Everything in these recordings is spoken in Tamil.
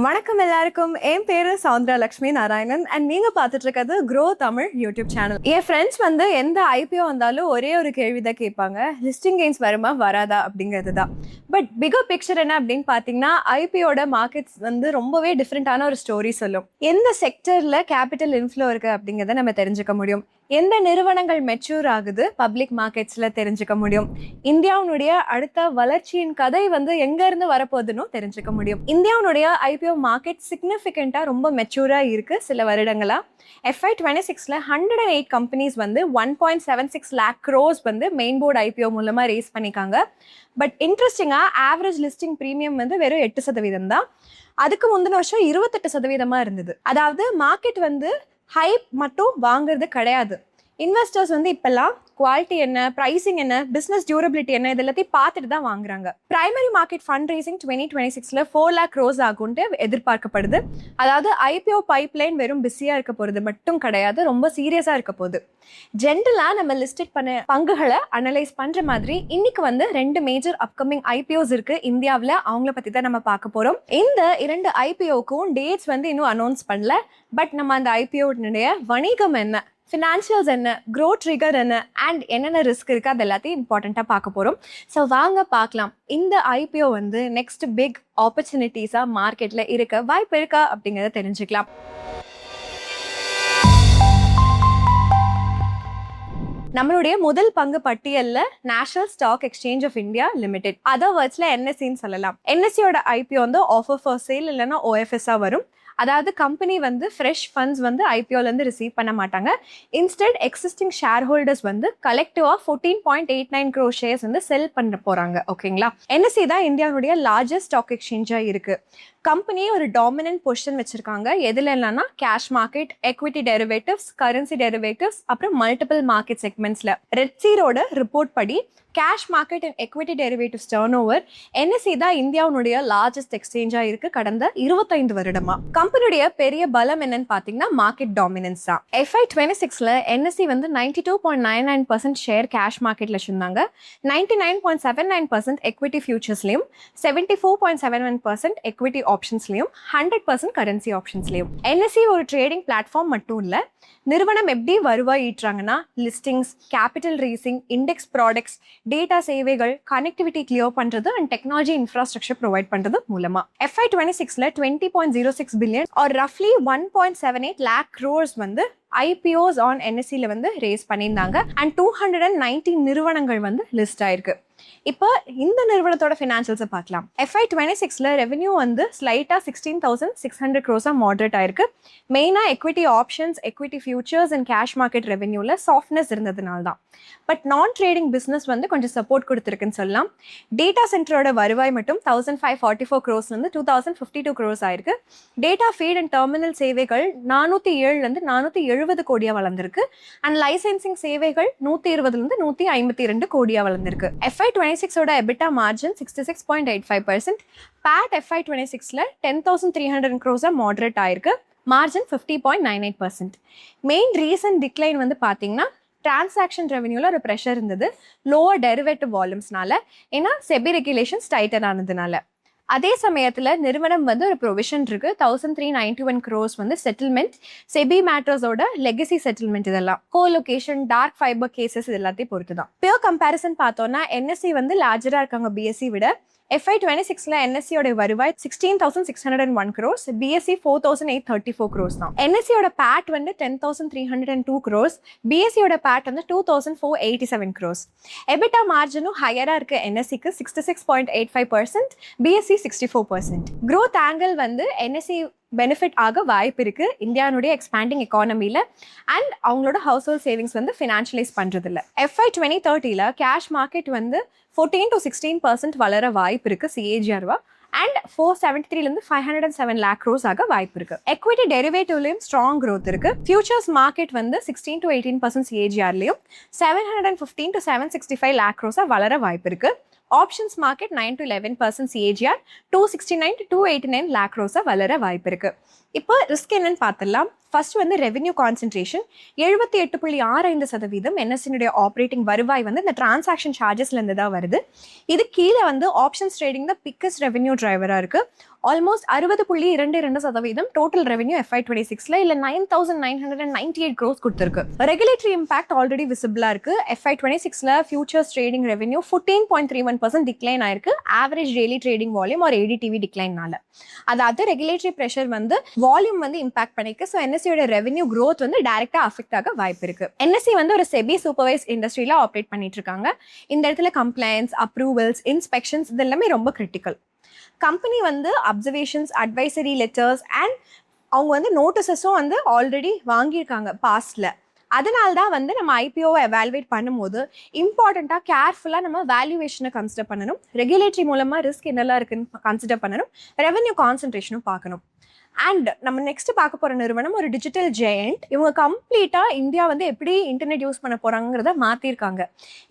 வணக்கம் எல்லாருக்கும். என் பேரு சௌந்தரா லட்சுமி நாராயணன் அண்ட் நீங்க பார்த்துட்டு இருக்கிறது க்ரோ தமிழ் யூடியூப் சேனல். என் ஃப்ரெண்ட்ஸ் எந்த ஐபிஓ வந்தாலும் ஒரே ஒரு கேள்விதான் கேட்பாங்க, லிஸ்டிங் கெயின்ஸ் வருமா வராதா அப்படிங்கிறது தான். பட் பிகர் பிக்சர் என்ன அப்படின்னு பார்த்தீங்கன்னா, ஐபிஓட மார்க்கெட்ஸ் ரொம்பவே டிஃப்ரெண்டான ஒரு ஸ்டோரி சொல்லும். எந்த செக்டர்ல கேபிட்டல் இன்ஃப்ளோ இருக்கு அப்படிங்கிறத நம்ம தெரிஞ்சுக்க முடியும். எந்த நிறுவனங்கள் மெச்சூர் ஆகுது பப்ளிக் மார்க்கெட்ஸ்ல தெரிஞ்சுக்க முடியும். இந்தியாவுடைய அடுத்த வளர்ச்சியின் கதை எங்க இருந்து வரப்போகுதுன்னு தெரிஞ்சுக்க முடியும். இந்தியாவுடைய ஐபிஓ மார்க்கெட் சிக்னிஃபிகண்டா ரொம்ப மெச்சூரா இருக்கு சில வருடங்களா. FY 26ல 108 companies 1.76 lakh crores main board IPO மூலமா ரேஸ் பண்ணிக்காங்க. பட் இன்ட்ரெஸ்டிங்கா ஆவரேஜ் லிஸ்டிங் ப்ரீமியம் வெறும் 8% தான். அதுக்கு முந்தின வருஷம் 28% இருந்தது. அதாவது மார்க்கெட் ஹைப் மட்டும் வாங்குறது கிடையாது. இன்வெஸ்டர்ஸ் இப்பெல்லாம் குவாலிட்டி என்ன, பிரைசிங் என்ன, பிசினஸ் டியூரபிலிட்டி என்ன, இது எல்லாத்தையும் பார்த்துட்டு தான் வாங்குறாங்க. பிரைமரி மார்க்கெட் ஃபண்ட் ரைசிங் 2026ல 4 lakh crores ஆகும்ட்டு எதிர்பார்க்கப்படுது. அதாவது ஐபிஓ பைப்லைன் வெறும் பிஸியா இருக்க போறது மட்டும் கிடையாது, ரொம்ப சீரியஸா இருக்க போகுது. ஜென்ரலா நம்ம லிஸ்டட் பண்ண பங்குகளை அனலைஸ் பண்ற மாதிரி இன்னைக்கு 2 மேஜர் அப்கமிங் ஐபிஓஸ் இருக்கு இந்தியாவில். அவங்கள பத்தி தான் நம்ம பார்க்க போறோம். இந்த 2 ஐபிஓக்கும் டேட்ஸ் இன்னும் அனௌன்ஸ் பண்ணல. பட் நம்ம அந்த ஐபிஓனுடைய வணிகம் என்ன, ஃபினான்ஷியல்ஸ் என்ன, க்ரோ ட்ரிகர் என்ன அண்ட் என்னென்ன ரிஸ்க் இருக்குது அது எல்லாத்தையும் இம்பார்ட்டண்ட்டாக பார்க்க போகிறோம். ஸோ வாங்க பார்க்கலாம், இந்த ஐபிஓ நெக்ஸ்ட் பிக் ஆப்பர்ச்சுனிட்டிஸாக மார்க்கெட்டில் இருக்க வாய்ப்பு இருக்கா அப்படிங்கிறத தெரிஞ்சுக்கலாம். நம்மளுடைய முதல் பங்கு பட்டியல்ல national stock exchange of India limited, other வேர்ட்ஸ்ல NSEன்னு சொல்லலாம். NSEயோட ஐபிஓ ஆஃபர் ஃபார் சேல் இல்லைன்னா OFSஆ வரும். அதாவது கம்பெனி ஃப்ரெஷ் ஃபண்ட்ஸ் ஐபிஓலேருந்து ரிசீவ் பண்ண மாட்டாங்க. இன்ஸ்டெட் எக்ஸிஸ்டிங் ஷேர் ஹோல்டர்ஸ் கலெக்டிவாக 14.89 crore ஷேர்ஸ் செல் பண்ண போகிறாங்க. ஓகேங்களா. NSE தான் இந்தியாவுடைய லார்ஜஸ்ட் ஸ்டாக் எக்ஸ்சேஞ்சாக இருக்குது. கம்பெனி ஒரு டாமினன்ட் பொசிஷன் வச்சிருக்காங்க. எதுல இல்லைன்னா cash market, equity derivatives, currency derivatives, அப்புறம் மல்டிபிள் மார்க்கெட் செக்மெண்ட்ஸ்ல. ரெட்சீரோட ரிப்போர்ட் படி cash market and equity derivatives turn over NSE தான் இந்தியாவுடைய லார்ஜஸ்ட் எக்ஸ்சேஞ்சா இருக்கு கடந்த 25 வருடமா. கம்பெனியுடைய பெரிய பலம் என்னன்னு பாத்தீங்கன்னா மார்க்கெட் டாமினன்ஸ் தான். FY 26ல NSE 92.99% ஷேர் கேஷ் மார்க்கெட்ல வச்சிருந்தாங்க. 99.79% எக்விட்டி ஃபியூச்சர்ஸ்லயும், 74.71% எக்விட்டி ஆப்ஷன்ஸ்லயும், 100% கரன்சி ஆப்ஷன்ஸ்லயும். NSE ஒரு ட்ரேடிங் பிளாட்ஃபார்ம் மட்டும் இல்ல. நிறுவனம் எப்படி வருவாய் ஈட்டுறாங்கன்னா listings, capital raising, index products, data சேவைகள், கனெக்டிவிட்டி கிளியர் பண்றது அண்ட் டெக்னாலஜி இன்ஃப்ராஸ்ட்ரக்சர் ப்ரொவைட் பண்றது மூலமா. FY 26ல 20.06 பில்லியன் ஆர் ரஃப்லி 1.78 lakh crores IPOs ஆன் NSEல ரேஸ் பண்ணியிருந்தாங்க அண்ட் 290 நிறுவனங்கள் லிஸ்ட் ஆயிருக்கு. இப்போ இந்த நிறுவனத்தோட ஃபினான்ஷியல்ஸை பார்க்கலாம். FY 26ல ரெவென்யூ ஸ்லைட்டா 16,600 crores மாடரேட் ஆயிருக்கு. மெயினா equity options, equity futures and cash market ரெவென்யூல சாஃப்ட்னஸ் இருந்ததுனால தான். பட் நான் ட்ரேடிங் பிசினஸ் கொஞ்சம் சப்போர்ட் கொடுத்துருக்குன்னு சொல்லலாம். டேட்டா சென்டரோட வருவாய் மட்டும் 1,544 crores 2,052 crores ஆயிருக்கு. டேட்டா ஃபீட் அண்ட் டெர்மினல் சேவைகள் 407 470 கோடியா வளர்ந்திருக்கு. அண்ட் லைசென்சிங் சேவைகள் 120 152 கோடியா வளர்ந்திருக்கு. FY 26ஓட EBITDA margin 66.85%. PAT FY 26ல 10,300 crores moderate ஆயிருக்கு. மார்ஜின் 50.98%. மெயின் ரீசன் டிக்ளைன் பார்த்தீங்கன்னா டிரான்சாக்ஷன் ரெவென்யூல ஒரு ப்ரெஷர் இருந்தது, லோவர் டெரிவேட்டிவ் வால்யூம்ஸ்னால, ஏன்னா செபி ரெகுலேஷன்ஸ் டைட்டர் ஆனதுனால. அதே சமயத்தில் நிறுவனம் ஒரு ப்ரொவிஷன் இருக்கு, 1,391 crores செட்டில்மெண்ட், செபி மேட்டர்ஸோட லெகசி செட்டில்மெண்ட், இதெல்லாம் கோலொகேஷன், டார்க் ஃபைபர் கேசஸ் இது எல்லாத்தையும் பொறுத்து தான். பியூர் கம்பேரிசன் பார்த்தோம்னா NSE லார்ஜரா இருக்காங்க BSE விட. FY 26ல NSEயோட வருவாய் 16,601 crores, BSE 4,834 crores தான். NSEயோட PAT 10,302 crores, BSEயோட PAT 2,487 crores. EBITDA மார்ஜினும் ஹையரா இருக்கு. NSEக்கு 66.85%, BSE 64%. growth angle NSE benefit ஆக வாய்ப்பு இருக்கு இந்தியாவுடைய எக்ஸ்பேண்டிங் எக்கானமில அண்ட் அவங்களோட ஹவுஸ் ஹோல்ட் சேவிங்ஸ் ஃபினான்ஷியலைஸ் பண்றது இல்லை. FY 2030ல கேஷ் மார்க்கெட் 14 to 16% வளர வாய்ப்பு இருக்கு CAGR-வா அண்ட் 473 507 lakh crores ஆக வாய்ப்பு இருக்கு. எக்விட்டி டெரிவேட்டிவ்லயும் ஸ்ட்ராங் growth இருக்கு. ஃபியூச்சர்ஸ் மார்க்கெட் 16 to 18% CAGR-லயும் 715 to 765 lakh crores வளர வாய்ப்பு இருக்கு. Options market 9 to 11% CAGR, 269 to 289 lakh crores வளர வாய்ப்பு இருக்கு. இப்போ ரிஸ்க் என்னன்னு பார்த்துடலாம். First revenue concentration 78.65% NSE operating வருவாய் இந்த டிரான்சாக்ஷன் சார்ஜஸ்ல இருந்து தான் வருது. இது கீழே ஆப்ஷன்ஸ் ட்ரேடிங் தான் பிக்கஸ்ட் ரெவென்யூ டிரைவரா இருக்கு. ஆல்மோஸ்ட் 60.22% டோட்டல் ரெவன்யூ FY26ல இல்ல 9,998 crores கொடுத்திருக்கு. ரெகுலேட்டரி இம்பாக்ட் ஆல்ரெடி விசிபிளா இருக்கு. FY26ல ஃபியூச்சர்ஸ் ட்ரேடிங் ரெவன்யூ 14.31% டிக்ளைன் ஆயிருக்கு. ஆவரேஜ் டெய்லி ட்ரேடிங் வால்யூம் ஒரு ADTV டிக்ளைன்னால. அதாவது ரெகுலேட்டரி ப்ரெஷர் வந்து வால்யூம் வந்து இம்பாக்ட் பண்ணிருக்கு. ஸோ NSEயோட ரெவன்யூ growth வந்து டைரக்டா அஃபெக்ட் ஆக வாய்ப்பு இருக்கு. NSE வந்து ஒரு செபி சூப்பர்வைஸ் இண்டஸ்ட்ரியில ஆப்ரேட் பண்ணிட்டு இருக்காங்க. இந்த இடத்துல கம்ப்ளைண்ட்ஸ், அப்ரூவல்ஸ், இன்ஸ்பெக்ஷன்ஸ் இது எல்லாமே ரொம்ப கிரிட்டிக்கல். கம்பெனி வந்து அப்சர்வேஷன்ஸ், அட்வைசரி லெட்டர்ஸ் அண்ட் அவங்க வந்து நோட்டீஸஸும் வந்து ஆல்ரெடி வாங்கியிருக்காங்க பாஸ்ட்ல. அதனால தான் வந்து நம்ம ஐபிஓவை எவாலுவேட் பண்ணும்போது இம்பார்ட்டண்ட்டாக கேர்ஃபுல்லாக நம்ம வேல்யூவேஷனை கன்சிடர் பண்ணணும். ரெகுலேட்டரி மூலமாக ரிஸ்க் என்னெல்லாம் இருக்குன்னு கன்சிடர் பண்ணணும். ரெவன்யூ கான்சன்ட்ரேஷனும் பார்க்கணும். அண்ட் நம்ம நெக்ஸ்ட் பார்க்க போகிற நிறுவனம் ஒரு டிஜிட்டல் ஜெயண்ட். இவங்க கம்ப்ளீட்டாக இந்தியா வந்து எப்படி இன்டர்நெட் யூஸ் பண்ண போகிறாங்கிறத மாற்றிருக்காங்க.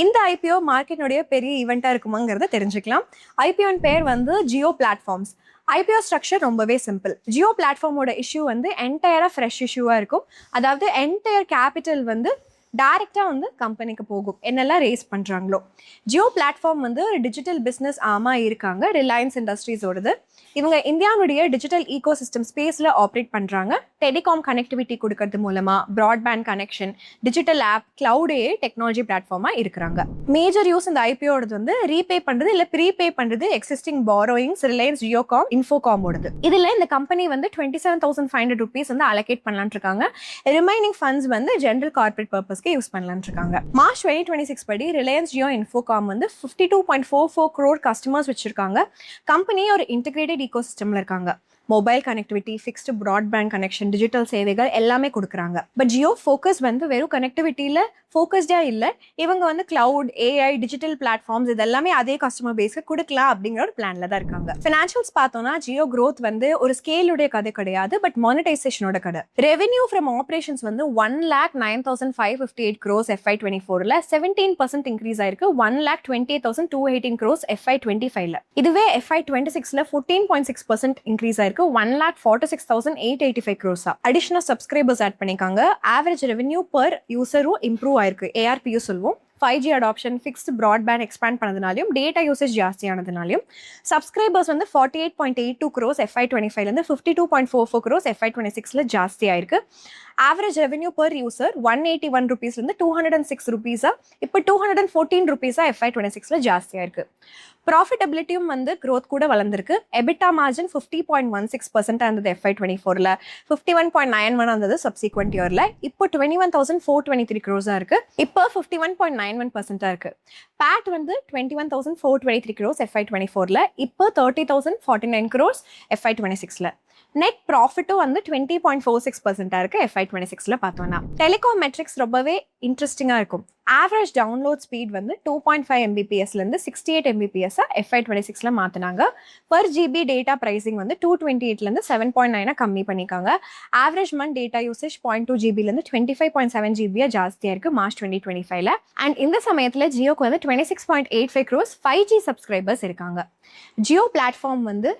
இந்த ஐபிஓ மார்க்கெட்டினுடைய பெரிய ஈவெண்ட்டாக இருக்குமாங்கிறத தெரிஞ்சுக்கலாம். ஐபிஓன் பேர் வந்து ஜியோ பிளாட்ஃபார்ம்ஸ். ஐபிஓ ஸ்ட்ரக்சர் ரொம்பவே சிம்பிள். ஜியோ பிளாட்ஃபார்மோட இஷ்யூ வந்து என்டையராக ஃப்ரெஷ் இஷ்யூவாக இருக்கும். அதாவது என்டையர் கேபிட்டல் வந்து டைரெக்டாக வந்து கம்பெனிக்கு போகும் என்னெல்லாம் ரேஸ் பண்ணுறாங்களோ. ஜியோ பிளாட்ஃபார்ம் வந்து ஒரு டிஜிட்டல் பிஸ்னஸ் இருக்காங்க. ரிலையன்ஸ் இண்டஸ்ட்ரீஸோடது. இவங்க இந்தியாவுடைய டிஜிட்டல் ஈகோ சிஸ்டம் ஸ்பேஸில் ஆப்ரேட் பண்ணுறாங்க. டெலிகாம் கனெக்டிவிட்டி கொடுக்கறது மூலமாக ப்ராட்பேண்ட் கனெக்ஷன், டிஜிட்டல் ஆப், கிளவுடே டெக்னாலஜி பிளாட்ஃபார்மாக இருக்கிறாங்க. மேஜர் யூஸ் இந்த ஐபிஓடது வந்து ரீபே பண்ணுறது இல்லை ப்ரீபே பண்ணுறது எக்ஸிஸ்டிங் பாரோயிங்ஸ் ரிலையன்ஸ் ஜியோகாம் இன்ஃபோகாமோடது. இதில் இந்த கம்பெனி வந்து 27,500 rupees வந்து அலோகேட் பண்ணலான்னு இருக்காங்க. ரிமைனிங் ஃபண்ட்ஸ் வந்து ஜென்ரல் கார்பரேட் பர்பஸ்க்கு யூஸ் பண்ணலான்னு இருக்காங்க. மார்ச் 2026 படி ரிலையன்ஸ் ஜியோ இன்ஃபோகாம் வந்து 52.44 crore கஸ்டமர்ஸ் வச்சிருக்காங்க. கம்பெனி ஒரு இன்டிகிரேட்டட் ecosystemல இருக்காங்க. Mobile connectivity, fixed broadband connection, digital சேவைகள் எல்லாமே கொடுக்குறாங்க. பட் ஜியோ ஃபோக்கஸ் வந்து வெறும் கனெக்டிவிட்டியில் ஃபோக்கஸ்டாக இல்லை. இவங்க வந்து கிளவுட், ஏஐ, டிஜிட்டல் பிளாட்ஃபார்ம்ஸ் இதெல்லாமே அதே கஸ்டமர் பேஸ்க்கு கொடுக்கலாம் அப்படிங்கிற ஒரு பிளான்ல தான் இருக்காங்க. ஃபினான்ஷியல்ஸ் பார்த்தோம்னா ஜியோ growth வந்து ஒரு ஸ்கேலுடைய கதை கிடையாது, பட் மானிட்டைசேஷனோட கதை. ரெவென்யூ ஃப்ரம் ஆப்ரேஷன்ஸ் வந்து 1,09,558 crores FY24ல 17% இன்க்ரீஸ் ஆயிருக்கு. 1,28,218 crores FY25ல. இதுவே FY26ல 14.6% இன்க்ரீஸ் ஆயிருக்கு. 1,46,885 crores. அடிஷனல் சப்ஸ்கிரைபர்ஸ் ஆட் பண்ணிக்காங்க. ஆவரேஜ் ரெவென்யூ பர் யூசரும் இம்ப்ரூவ் ஆயிருக்கு. ARPU சொல்லுவோம். 5G adoption, fixed broadband expand பண்ணதுனாலையும் டேட்டா யூசேஜ் ஜாஸ்தியானதுனாலையும் சப்ஸ்கிரைபர்ஸ் வந்து 48.82 crores FY25லேருந்து 52.44 crores FY26ல ஜாஸ்தி ஆயிருக்கு. ஆவரேஜ் ரெவென்யூ பர் யூசர் 181 rupeesலேருந்து 206 rupees இப்போ 214 rupees FY26ல ஜாஸ்தியாக இருக்கு. ப்ராஃபிட்டபிலிட்டியும் வந்து growth கூட வளர்ந்துருக்கு. எபிட்டா மார்ஜின் 50.16% இருந்தது FY24ல, 51.91 இருந்தது சப்சிக்வெண்ட் இயர்ல. இப்போ 21,423 crores இருக்கு. இப்போ 51.91% இருக்கு. பேட் வந்து 21,423 crores FY24ல, இப்போ 30,049 crores FY26ல. நெட் ப்ராஃபிட்டும் வந்து 20.46% இருக்கு FY26ல பார்த்தோம்னா. டெலிகாம் மெட்ரிக்ஸ் ரொம்பவே இன்ட்ரெஸ்டிங்காக இருக்கும். ஆவரேஜ் டவுன்லோட் ஸ்பீட் வந்து 2.5 Mbpsலேருந்து 68 Mbps FY26ல மாற்றினாங்க. பர் ஜிபி டேட்டா ப்ரைஸிங் வந்து 228லேருந்து 7.9 கம்மி பண்ணிக்காங்க. ஆவரேஜ் மந்த் டேட்டா யூசேஜ் 0.2 GBலேருந்து 25.7 GB ஜாஸ்தியாக இருக்குது மார்ச் 2025ல. அண்ட் இந்த சமயத்தில் ஜியோக்கு வந்து 26.85 crores 5G சப்ஸ்கிரைபர்ஸ் இருக்காங்க. ஜியோ பிளாட்ஃபார்ம் வந்து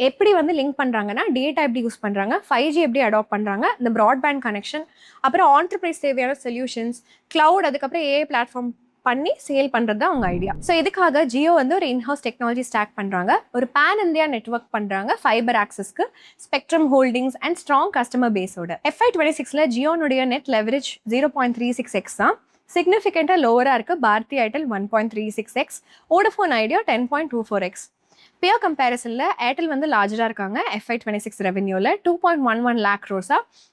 எப்படி வந்து லிங்க் பண்ணுறாங்கன்னா டேட்டா எப்படி யூஸ் பண்ணுறாங்க, 5G எப்படி அடாப்ட் பண்ணுறாங்க, இந்த ப்ராட்பேண்ட் கனெக்ஷன், அப்புறம் ஆண்டர்பிரைஸ் தேவையான சொல்யூஷன்ஸ், கிளவுட், அதுக்கப்புறம் ஏஐ பிளாட்ஃபார்ம் பண்ணி சேல் பண்ணுறது தான் அவங்க ஐடியா. ஸோ இதுக்காக ஜியோ வந்து ஒரு இன்ஹவுஸ் டெக்னாலஜி ஸ்டாக் பண்ணுறாங்க. ஒரு பேன் இந்தியா நெட்ஒர்க் பண்ணுறாங்க ஃபைபர் ஆக்சஸ்க்கு, spectrum holdings and strong customer பேஸோட. FY26ல ஜியோனுடைய நெட் லெவரேஜ் 0.36x தான். சிக்னிஃபிகண்ட்டாக லோவராக இருக்குது. Bharti Airtel 1.36x, Vodafone Idea 10.24x. Peer கம்பேரிசனில் ஏர்டெல் வந்து லார்ஜராக இருக்காங்க. FY26 ரெவென்யூவில் 2.11 lakh crores,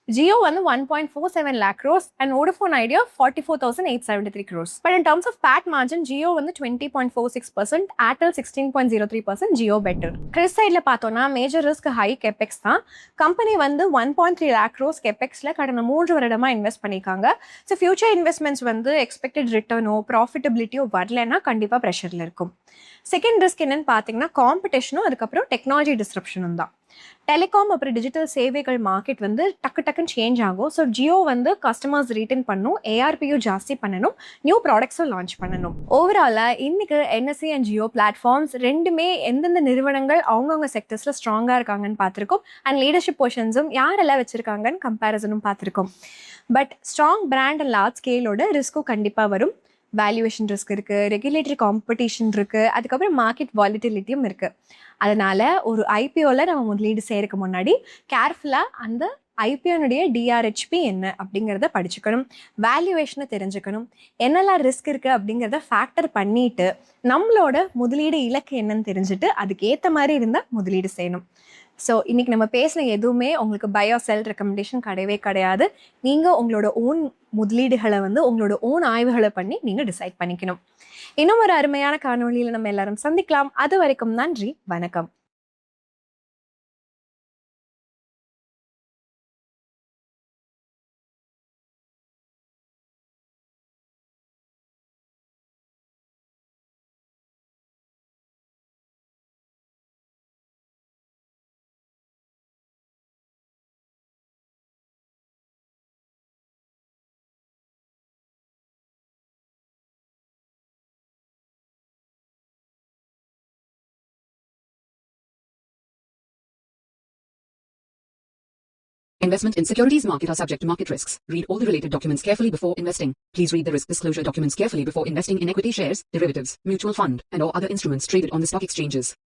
ஜியோ வந்து 1.47 lakh crores and Vodafone Idea 44,873 crores. But in terms of PAT margin Jio வந்து 20.46%, ஏர்டெல் 16.03%, ஜியோ பெட்டர். கிறிஸ் சைடில் பார்த்தோம்னா மேஜர் ரிஸ்க் ஹை கெபெக்ஸ் தான். கம்பெனி வந்து 1.3 lakh crores கெபெக்ஸில் கடந்த 3 வருடமாக இன்வெஸ்ட் பண்ணியிருக்காங்க. ஸோ ஃபியூச்சர் இன்வெஸ்ட்மெண்ட்ஸ் வந்து எக்ஸ்பெக்டட் ரிட்டர்னோ ப்ராஃபிட்டபிலிட்டியோ வரலன்னா கண்டிப்பாக ப்ரெஷரில் இருக்கும். செகண்ட் ரிஸ்க் என்னன்னு பார்த்தீங்கன்னா காம்படிஷனும் அதுக்கப்புறம் டெக்னாலஜி டிஸ்ரப்ஷனும் தான். டெலிகாம் அப்புறம் டிஜிட்டல் சேவைகள் மார்க்கெட் வந்து டக்குன்னு சேஞ்ச் ஆகும். ஸோ ஜியோ வந்து கஸ்டமர்ஸ் ரீட்டன் பண்ணணும், ARPU ஜாஸ்தி பண்ணணும், நியூ ப்ராடக்ட்ஸும் லான்ச் பண்ணணும். ஓவராலாக இன்னைக்கு NSE அண்ட் ஜியோ பிளாட்ஃபார்ம்ஸ் ரெண்டுமே எந்தெந்த நிறுவனங்கள் அவங்கவுங்க செக்டர்ஸில் ஸ்ட்ராங்காக இருக்காங்கன்னு பார்த்துருக்கோம். அண்ட் லீடர்ஷிப் பொசிஷன்ஸும் யாரெல்லாம் வச்சுருக்காங்கன்னு கம்பேரிசனும் பார்த்துருக்கோம். But strong brand and large ஸ்கேலோட ரிஸ்க்கும் கண்டிப்பாக வரும். வேல்யூவேஷன் ரிஸ்க் இருக்குது, ரெகுலேட்டரி காம்படிஷன் இருக்குது, அதுக்கப்புறம் மார்க்கெட் வாலிட்டிலிட்டியும் இருக்குது. அதனால் ஒரு ஐபிஓவில் நம்ம முதலீடு செய்கிறதுக்கு முன்னாடி கேர்ஃபுல்லாக அந்த ஐபிஓனுடைய டிஆர்ஹெச்பி என்ன அப்படிங்கிறத படிச்சுக்கணும், வேல்யூவேஷனை தெரிஞ்சுக்கணும், என்னெல்லாம் ரிஸ்க் இருக்குது அப்படிங்கிறத ஃபேக்டர் பண்ணிட்டு நம்மளோட முதலீடு இலக்கு என்னன்னு தெரிஞ்சுட்டு அதுக்கேற்ற மாதிரி இருந்தால் முதலீடு செய்யணும். ஸோ இன்றைக்கி நம்ம பேசின எதுவுமே உங்களுக்கு பை ஆர் செல் ரெக்கமெண்டேஷன் கிடையவே கிடையாது. நீங்கள் உங்களோட ஓன் முதலீடுகளை உங்களோட ஓன் ஆய்வுகளை பண்ணி நீங்கள் டிசைட் பண்ணிக்கணும். இன்னும் ஒரு அருமையான காணொளியில் நம்ம எல்லாரும் சந்திக்கலாம். அது வரைக்கும் நன்றி, வணக்கம். Investment in securities market are subject to market risks. Read all the related documents carefully before investing. Please read the risk disclosure documents carefully before investing in equity shares, derivatives, mutual fund, and or other instruments traded on the stock exchanges.